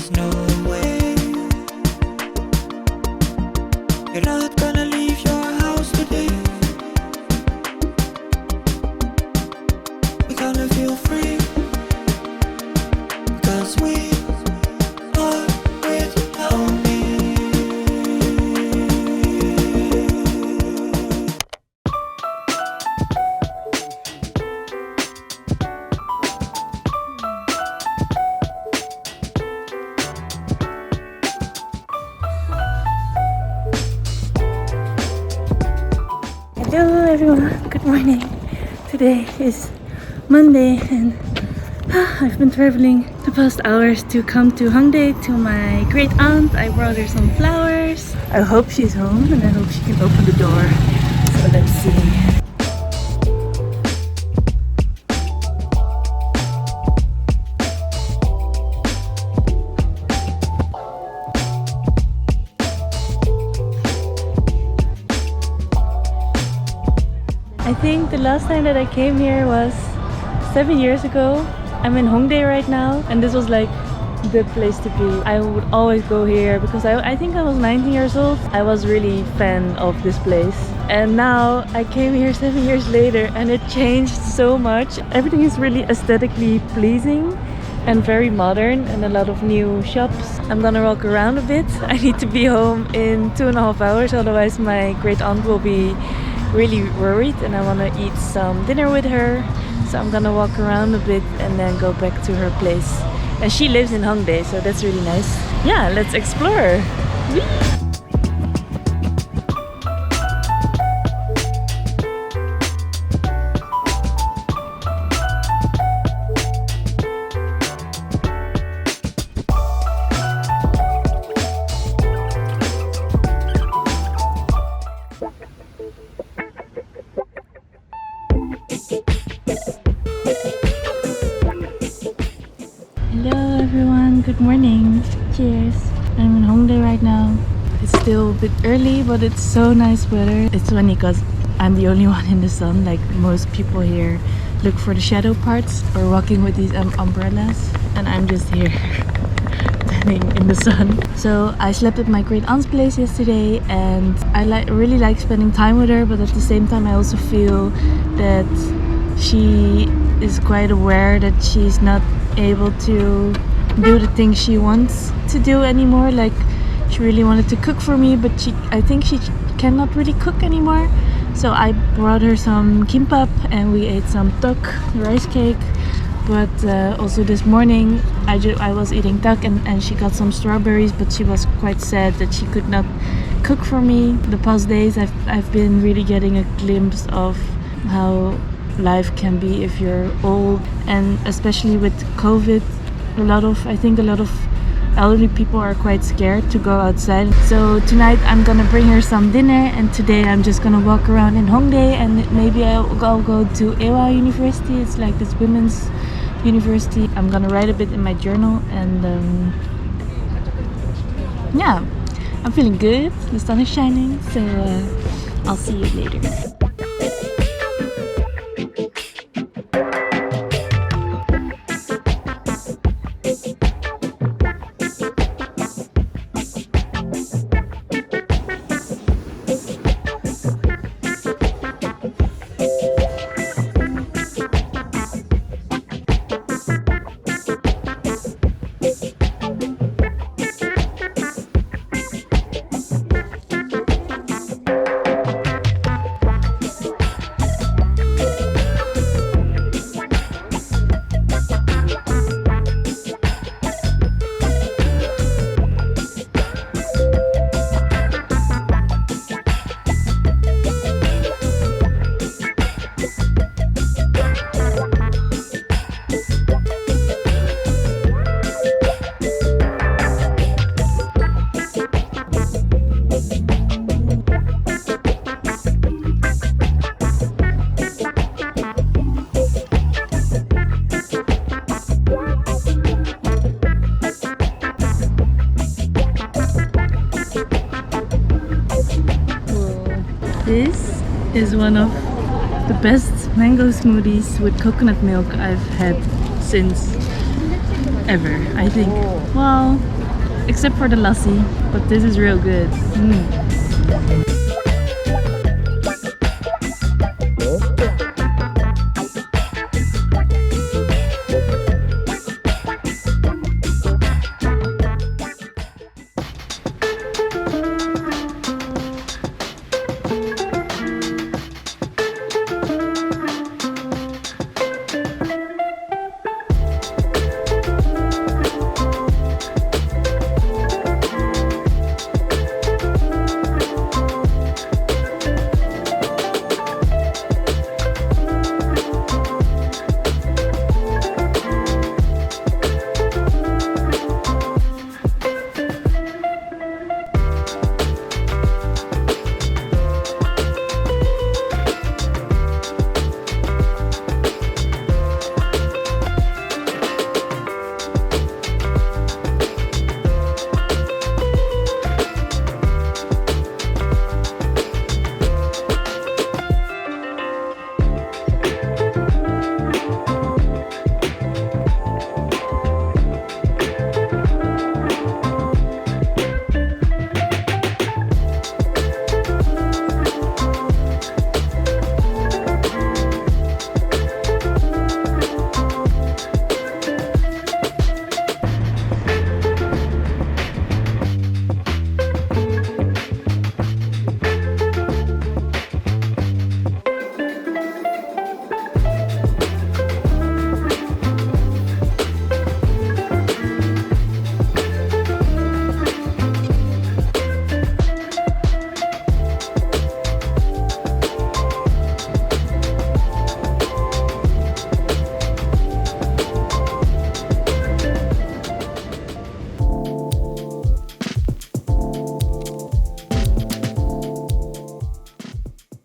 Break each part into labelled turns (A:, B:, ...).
A: There's no way you're not gonna leave your house today. We're gonna feel free, 'cause we are with Naomi.
B: Hello everyone, good morning. Today is Monday and I've been traveling the past hours to come to Hongdae to my great aunt. I brought her some flowers. I hope she's home and I hope she can open the door. So let's see. I think the last time that I came here was 7 years ago. I'm in Hongdae right now and this was like the place to be. I would always go here because I think I was 19 years old. I was really fan of this place. And now I came here 7 years later and it changed so much. Everything is really aesthetically pleasing and very modern and a lot of new shops. I'm gonna walk around a bit. I need to be home in 2.5 hours, otherwise my great aunt will be really worried and I want to eat some dinner with her. So I'm gonna walk around a bit and then go back to her place. And she lives in Hongdae, so that's really nice. Yeah, let's explore. Whee! Hello everyone, good morning. Cheers. I'm in Hongdae right now. It's still a bit early, but it's so nice weather. It's funny because I'm the only one in the sun. Like most people here look for the shadow parts or walking with these umbrellas, and I'm just here standing in the sun. So I slept at my great aunt's place yesterday and I really like spending time with her, but at the same time I also feel that she is quite aware that she's not able to do the things she wants to do anymore. Like she really wanted to cook for me, but I think she cannot really cook anymore. So I brought her some kimbap and we ate some tok, rice cake. But also this morning I was eating tok and she got some strawberries, but she was quite sad that she could not cook for me. The past days I've been really getting a glimpse of how life can be if you're old, and especially with COVID, I think a lot of elderly people are quite scared to go outside. So tonight I'm gonna bring her some dinner, and today I'm just gonna walk around in Hongdae and maybe I'll go to Ewha University. It's like this women's university. I'm gonna write a bit in my journal and yeah, I'm feeling good. The sun is shining, so I'll see you later. This is one of the best mango smoothies with coconut milk I've had since ever, I think. Well, except for the lassi, but this is real good.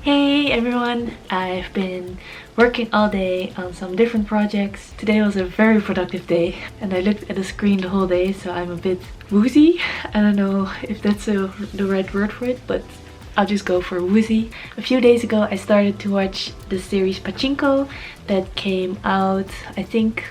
B: Hey everyone! I've been working all day on some different projects. Today was a very productive day and I looked at the screen the whole day, so I'm a bit woozy. I don't know if that's the right word for it, but I'll just go for woozy. A few days ago I started to watch the series Pachinko that came out, I think,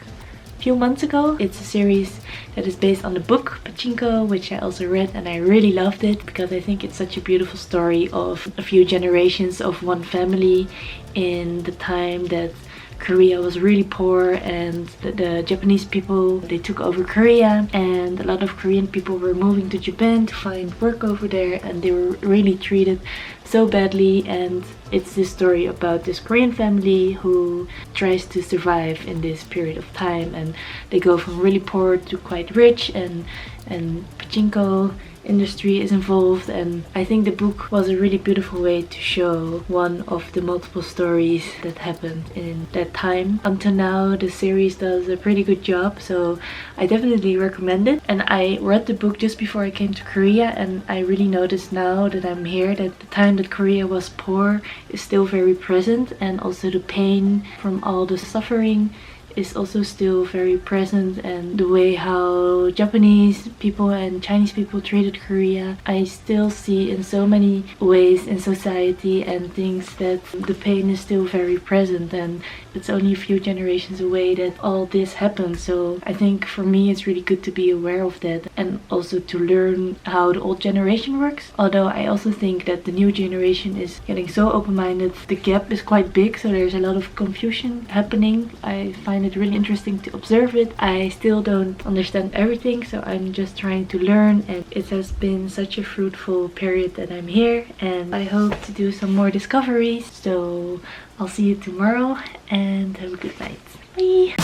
B: a few months ago. It's a series that is based on the book Pachinko, which I also read, and I really loved it because I think it's such a beautiful story of a few generations of one family in the time that Korea was really poor and the Japanese people, they took over Korea, and a lot of Korean people were moving to Japan to find work over there, and they were really treated so badly. And it's this story about this Korean family who tries to survive in this period of time, and they go from really poor to quite rich, and Pachinko industry is involved. And I think the book was a really beautiful way to show one of the multiple stories that happened in that time. Until now the series does a pretty good job, so I definitely recommend it. And I read the book just before I came to Korea, and I really noticed now that I'm here that the time that Korea was poor is still very present, and also the pain from all the suffering is also still very present, and the way how Japanese people and Chinese people treated Korea, I still see in so many ways in society and things that the pain is still very present, and it's only a few generations away that all this happened. So I think for me it's really good to be aware of that, and also to learn how the old generation works. Although I also think that the new generation is getting so open-minded, the gap is quite big, so there's a lot of confusion happening. I find it really interesting to observe it. I still don't understand everything, so I'm just trying to learn, and it has been such a fruitful period that I'm here, and I hope to do some more discoveries. So I'll see you tomorrow and have a good night. Bye!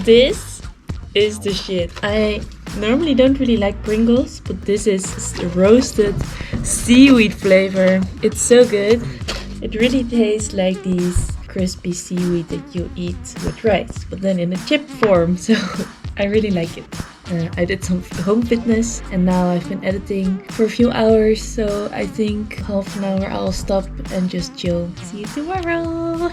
B: This is the shit. I normally don't really like Pringles, but this is roasted seaweed flavor. It's so good. It really tastes like these crispy seaweed that you eat with rice, but then in a chip form. So I really like it. I did some home fitness and now I've been editing for a few hours, so I think half an hour I'll stop and just chill. See you tomorrow!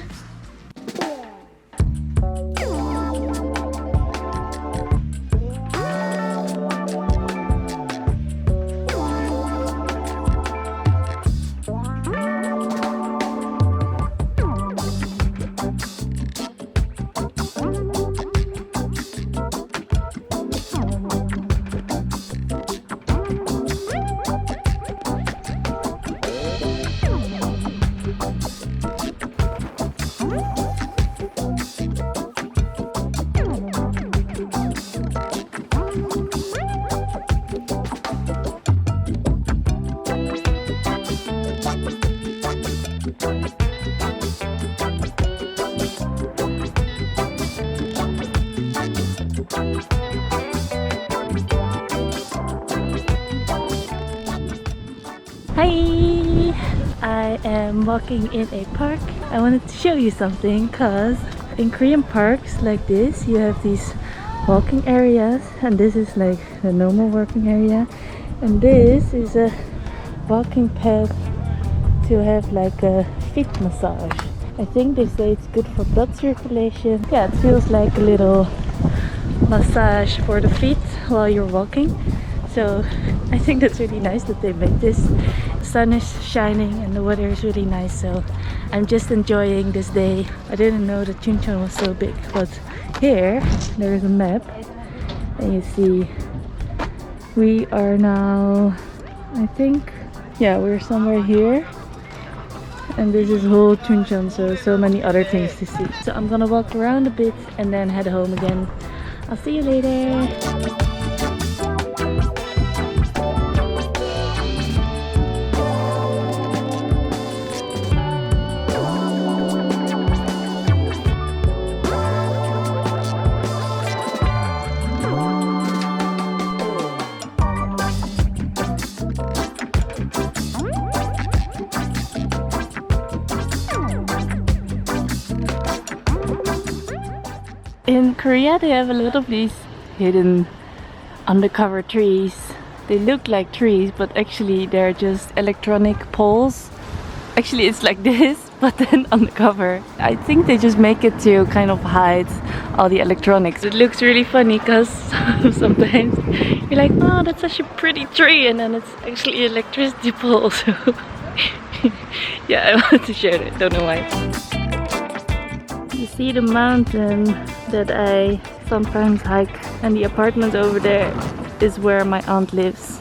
B: Hi! I am walking in a park. I wanted to show you something because in Korean parks like this you have these walking areas, and this is like the normal walking area, and this is a walking path to have like a feet massage. I think they say it's good for blood circulation. Yeah, it feels like a little massage for the feet while you're walking. So I think that's really nice that they made this. The sun is shining and the weather is really nice, so I'm just enjoying this day. I didn't know that Chuncheon was so big, but here there is a map and you see we are now, I think, yeah, we're somewhere here, and this is whole Chuncheon, so many other things to see. So I'm gonna walk around a bit and then head home again. I'll see you later. In Korea they have a lot of these hidden undercover trees. They look like trees, but actually they're just electronic poles. Actually it's like this, but then undercover. I think they just make it to kind of hide all the electronics. It looks really funny because sometimes you're like, oh, that's such a pretty tree, and then it's actually electricity pole. So yeah, I wanted to share it, don't know why. You see the mountain that I sometimes hike, and the apartment over there is where my aunt lives.